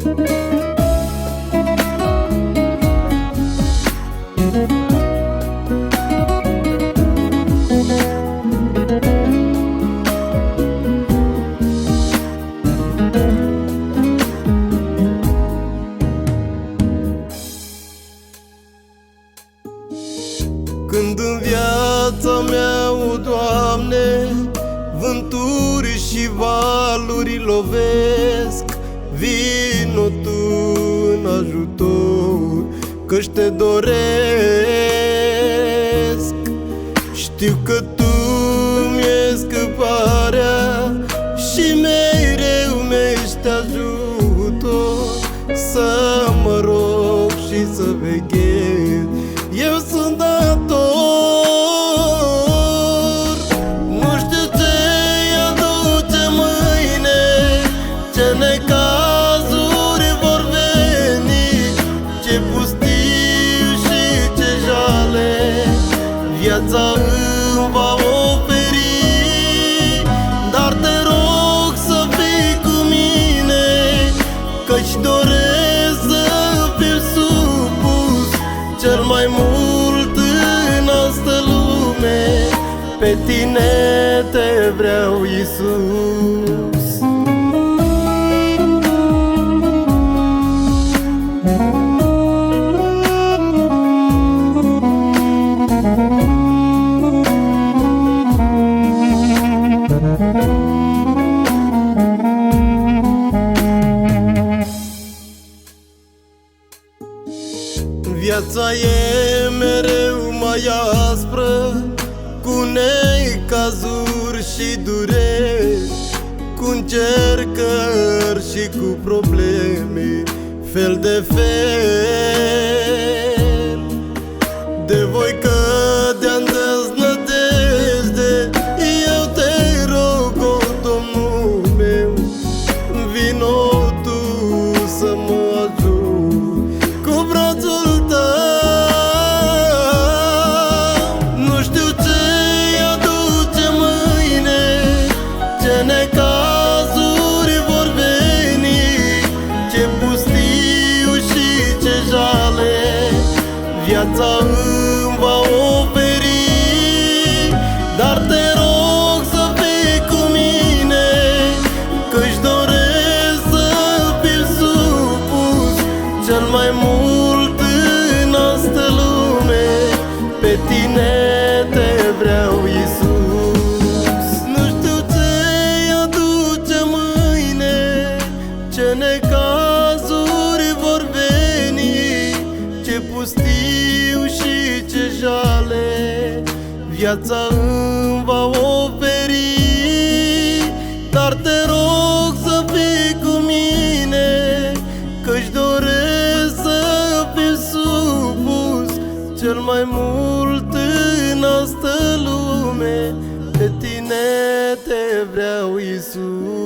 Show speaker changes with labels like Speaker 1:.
Speaker 1: Când în viața mea, o Doamne, vânturi și valuri lovesc, vino Tu în ajutor, căci Te doresc. Știu că Tu mi-e scăparea și mereu mi-ești ajutor. Să mă rog și să veghez, eu sunt dator. Nu știu ce-i aduce mâine, ce necazuri vor veni, ce pustiu și ce jale viața îmi va oferi. Dar te rog să fii cu mine, căci doresc să fiu supus cel mai mult în asta lume. Pe Tine Te vreau, Iisus. Viața e mereu mai aspră, cu necazuri și dureri, cu încercări și cu probleme fel de fel. De voi cădea-n deznădejde, eu Te rog, o Domnul meu, vino Tu să mă ajut cu brațul Tău. Nu știu ce-i aduce mâine, ce necazuri vor veni, ce pustiu și ce jale viața îmi va oferi. Dar Te rog să fii cu mine, căci doresc să fiu supus cel mai mult în asta lume. Pe Tine Te vreau, Iisus. Nu știu ce-i aduce mâine, ce necazuri vor veni, ce pustiu și ce jale viața îmi va oferi. Dar Te rog să fii cu mine, căci doresc să fiu supus cel mai mult în asta lume. Pe Tine Te vreau, Iisus.